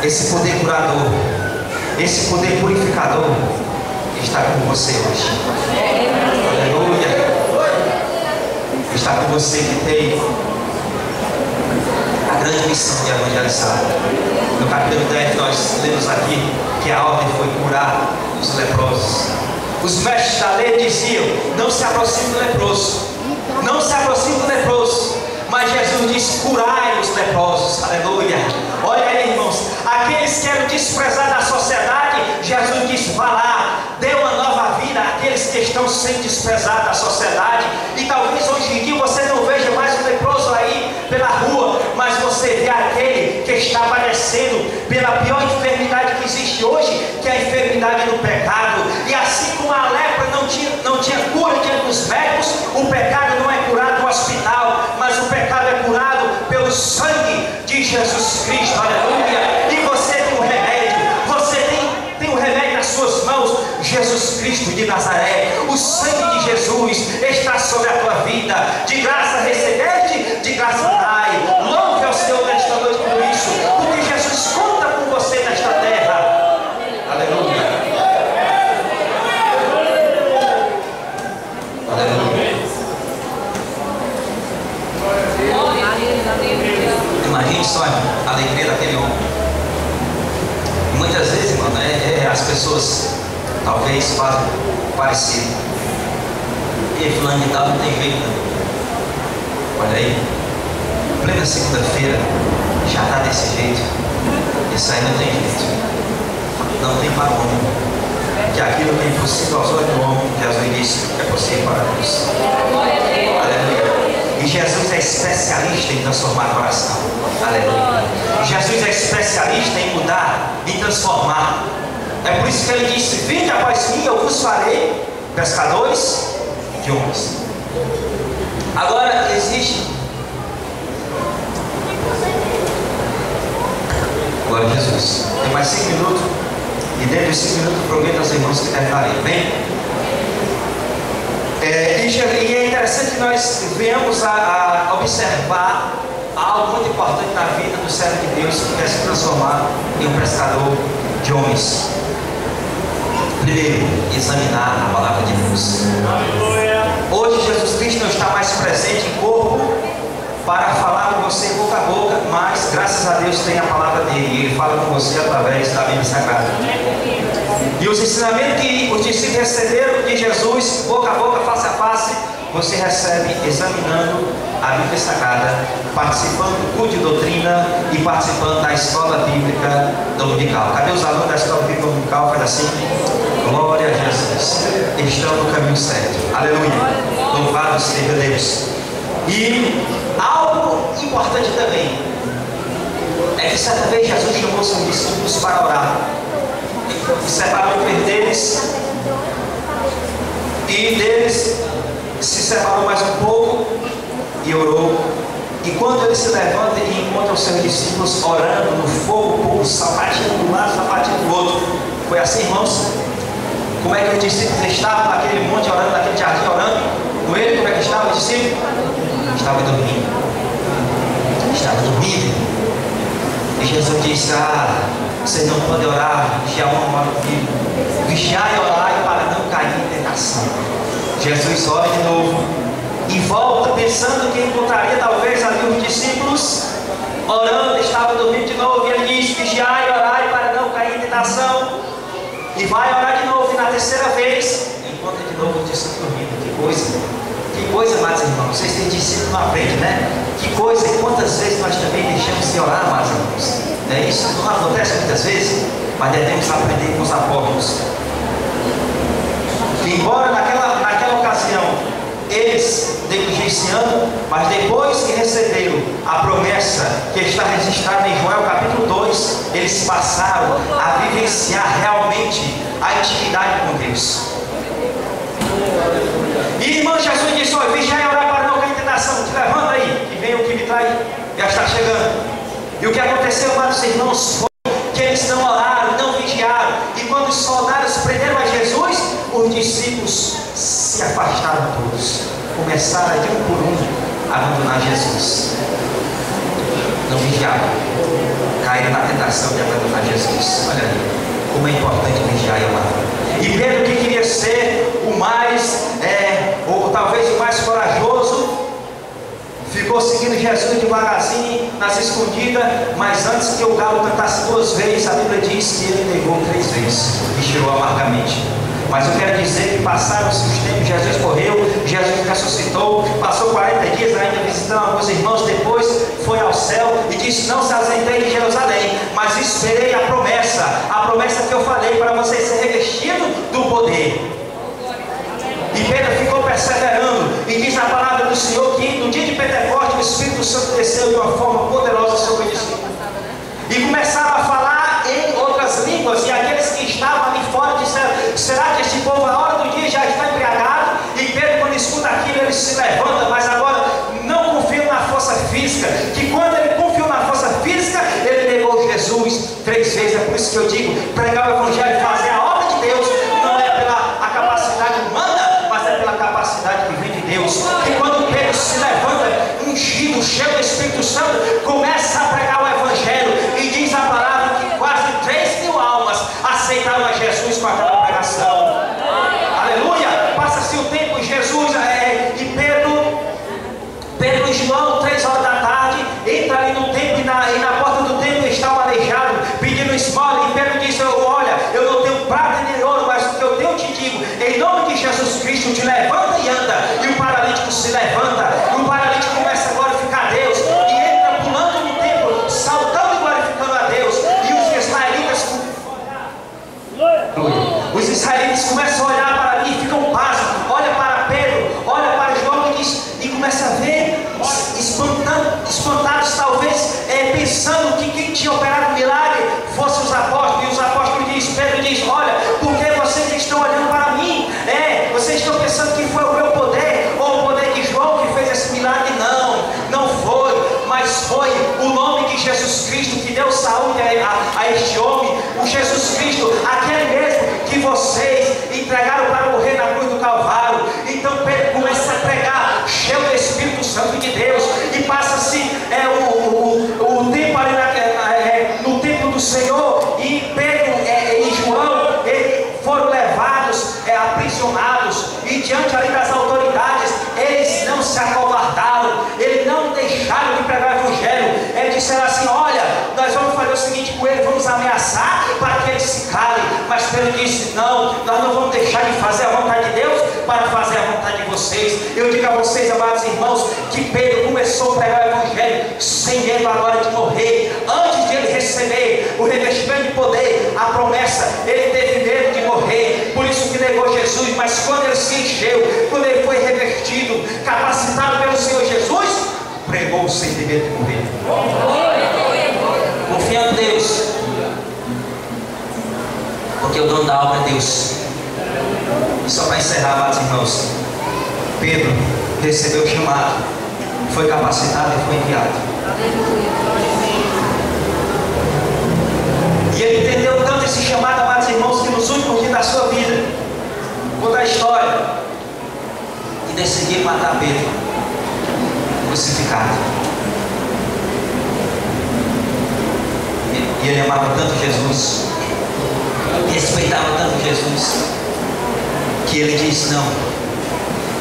esse poder curador, esse poder purificador está com você hoje. Aleluia. Está com você que tem a grande missão de evangelizar. No capítulo 10 nós lemos aqui que a ordem foi curar os leprosos. Os mestres da lei diziam: não se aproxime do leproso, não se aproxime do leproso. Mas Jesus disse: curai os leprosos. Aleluia. Olha aí, irmãos, aqueles que eram desprezados da sociedade, Jesus disse: vá lá, dê uma nova vida àqueles que estão sendo desprezados da sociedade. E talvez hoje em dia você não veja mais um leproso aí pela rua, mas você vê aquele que está padecendo pela pior enfermidade que existe hoje, que é a enfermidade do pecado. E assim como a lepra não tinha cura diante dos médicos, o pecado não é curado no hospital, mas o pecado é curado pelo sangue de Jesus Cristo. Aleluia. E você tem um remédio, você tem um remédio nas suas mãos: Jesus Cristo de Nazaré. O sangue de Jesus está sobre a tua vida. De graça recebeste, de graça dai. Louve ao Senhor nesta noite por isso, porque Jesus conta com você nesta terra. Aleluia. Aleluia. Imagine só a alegria daquele homem. E muitas vezes, irmão, as pessoas talvez fazem parecido. E fulano de tal não tem jeito não. Olha aí, plena segunda-feira, já está desse jeito. Isso aí não tem jeito. Não tem para o homem. Que aquilo que é impossível aos olhos do homem, Jesus disse, é possível para Deus. Aleluia. E Jesus é especialista em transformar coração. Aleluia. Jesus é especialista em mudar, em transformar. É por isso que ele disse: vinde após mim, eu vos farei pescadores de homens. Agora existe. Glória a Jesus. Tem mais 5 minutos. E dentro de 5 minutos eu prometo aos irmãos que terminarei. Bem? E é interessante que nós venhamos a observar algo muito importante na vida do servo de Deus que quer se transformar em um pescador de homens. Primeiro, examinar a palavra de Deus. Hoje Jesus Cristo não está mais presente em corpo para falar com você boca a boca, mas graças a Deus tem a palavra dele, e ele fala com você através da Bíblia Sagrada. E os ensinamentos que os discípulos receberam de Jesus, boca a boca, face a face, você recebe examinando a Bíblia Sagrada, participando do culto de doutrina e participando da escola bíblica dominical. Cadê os alunos da escola bíblica dominical? Faz assim: glória a Jesus, estão no caminho certo. Aleluia. Louvado seja Deus. E algo importante também é que certa vez Jesus chamou seus discípulos para orar, e separou 3 deles, e deles se separou mais um pouco e orou. E quando ele se levanta e encontra os seus discípulos orando no fogo, o povo sapatinho de um lado, sapatinho do outro. Foi assim, irmãos? Como é que os discípulos estavam naquele monte orando, naquele jardim orando? Com ele, como é que estava o discípulo? Estava dormindo. Estava dormindo. E Jesus disse: vocês não podem orar, vigiar uma hora comigo. Vigiar e orar para não cair em tentação. Jesus ora de novo e volta pensando que encontraria talvez ali os discípulos orando, estava dormindo de novo, e ele diz: vigiai e orai para não cair em tentação. E vai orar de novo, e na terceira vez encontra de novo os discípulos dormindo. Que coisa, amados irmãos. Vocês têm discípulos na frente, né? Que coisa, e quantas vezes nós também deixamos de orar, amados irmãos. Isso não acontece muitas vezes, mas devemos aprender com os apóstolos. Que embora naquela ocasião eles negligenciando, mas depois que receberam a promessa que está registrada em Joel capítulo 2, eles passaram a vivenciar realmente a intimidade com Deus. E irmão, Jesus disse: olha, vigiai e orar para não cair em tentação. Te levanta aí, que vem o que me trai, já está chegando. E o que aconteceu, amados irmãos, foi que eles não oraram, não vigiaram. E quando os soldados prenderam a Jesus, os discípulos se afastaram todos. Começaram de um por um a abandonar Jesus. Não vigiavam. caíram na tentação de abandonar Jesus. Olha aí, como é importante vigiar e amar. E Pedro, que queria ser o mais, ou talvez o mais corajoso, ficou seguindo Jesus devagarzinho, nas escondidas, mas antes que o galo cantasse 2 vezes, a Bíblia diz que ele negou 3 vezes e chorou amargamente. Mas eu quero dizer que passaram-se os tempos, Jesus morreu, Jesus ressuscitou, passou 40 dias ainda visitando alguns irmãos, depois foi ao céu e disse: não se ausentei de Jerusalém, mas esperei a promessa que eu falei para vocês ser revestido do poder. E Pedro ficou perseverando, e diz a palavra do Senhor que no dia de Pentecostes o Espírito Santo desceu de uma forma poderosa sobre o discípulo. E começaram a falar em outras línguas, e aqueles que estavam ali fora disseram: será que este povo, a hora do dia, já está embriagado? E Pedro, quando escuta aquilo, ele se levanta, mas agora não confia na força física, que quando ele confiou na força física, ele negou Jesus 3 vezes. É por isso que eu digo, pregar o Evangelho e fazer a obra de Deus, não é pela a capacidade humana, mas é pela capacidade que vem de Deus. E quando Pedro se levanta, ungido, cheio do Espírito Santo, começa a pregar o Evangelho, e diz a palavra que quase 3.000 almas aceitaram a Jesus com aquela pregação. Aleluia! Passa-se o tempo, Jesus e Pedro e João, 3 horas da tarde, entra ali no templo, e na porta do templo está um aleijado pedindo esmola, e Pedro diz: olha, eu não tenho prata nem ouro, mas o que eu tenho te digo, em nome de Jesus Cristo, te levanta e anda. E o paralítico se levanta, e o paralítico começa a glorificar a Deus, e entra pulando no templo, saltando e glorificando a Deus. E os israelitas começam a olhar para ali, ficam pasmos, olha para Pedro, olha para João e começam a ver, espantados talvez, pensando que quem tinha operado o milagre fosse os apóstolos. E os apóstolos Pedro diz: olha, por que vocês estão olhando para mim? Vocês estão pensando que foi o meu poder, ou o poder de João que fez esse milagre? Não foi, mas foi o nome de Jesus Cristo que deu saúde a este homem. O Jesus Cristo, aquele mesmo que vocês entregaram para morrer na cruz do Calvário. Então Pedro começa a pregar, cheio do Espírito Santo de Deus, e passa-se o tempo ali no templo do Senhor, e Pedro e João foram levados, aprisionados, e diante ali das autoridades, eles não se acovardaram, eles não deixaram de pregar o Evangelho. Eles disseram assim: olha, nós vamos fazer o seguinte com ele, vamos ameaçar para que eles se calem. Mas Pedro disse: não, nós não vamos deixar de fazer a vontade de Deus para fazer a vontade de vocês. Eu digo a vocês, amados irmãos, que Pedro começou a pregar o Evangelho sem medo agora de morrer. Antes de ele receber o revestimento de poder, a promessa, ele teve medo de morrer, por isso que negou Jesus. Mas quando ele se encheu, quando ele foi revestido, capacitado pelo Senhor Jesus, pregou sem ter medo de morrer, confiando em Deus, porque o dono da obra é Deus. E só para encerrar, amados irmãos, Pedro recebeu o chamado, foi capacitado e foi enviado. E ele entendeu tanto esse chamado, amados irmãos, que nos últimos dias da sua vida, conta a história, e decidiu matar Pedro, crucificado. E ele amava tanto Jesus, respeitava tanto Jesus, que ele disse: não,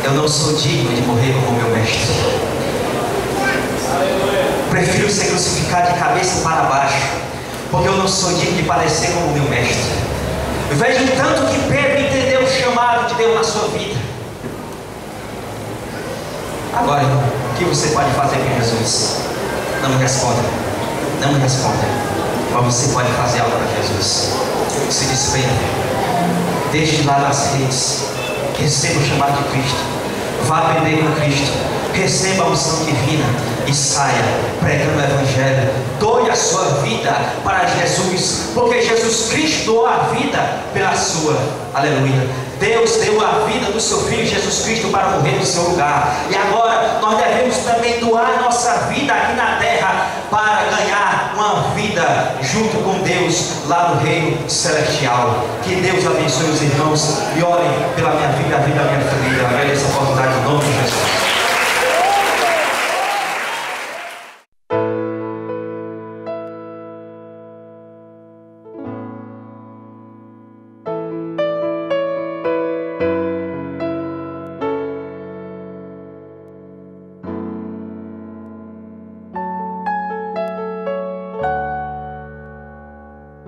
eu não sou digno de morrer como meu mestre. Prefiro ser crucificado de cabeça para baixo, porque eu não sou digno de padecer como meu mestre. Vejo tanto que Pedro entendeu o chamado de Deus na sua vida. Agora, o que você pode fazer com Jesus? Não me responda, não me responda. Mas você pode fazer algo para Jesus. Se despenda, deixe de lado as redes, receba o chamado de Cristo, vá aprender com Cristo, receba a unção divina e saia pregando o Evangelho. Doe a sua vida para Jesus, porque Jesus Cristo doou a vida pela sua. Aleluia. Deus deu a vida do seu Filho Jesus Cristo para morrer no seu lugar. E agora nós devemos também doar a nossa vida aqui na terra para ganhar uma vida junto com Deus lá no reino celestial. Que Deus abençoe os irmãos e orem pela minha vida, a vida da minha família. Agradeço a oportunidade em nome de Jesus.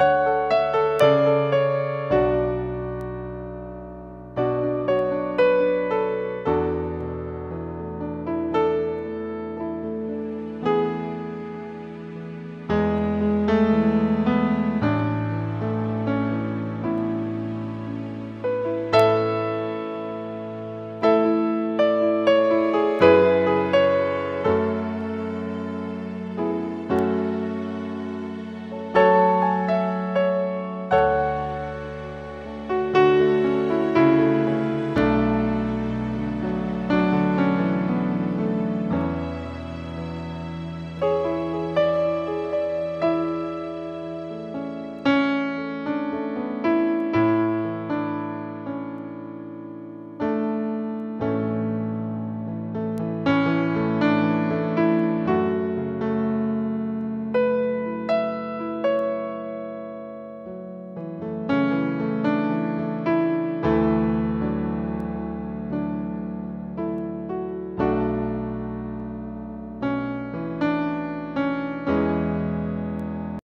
Amém.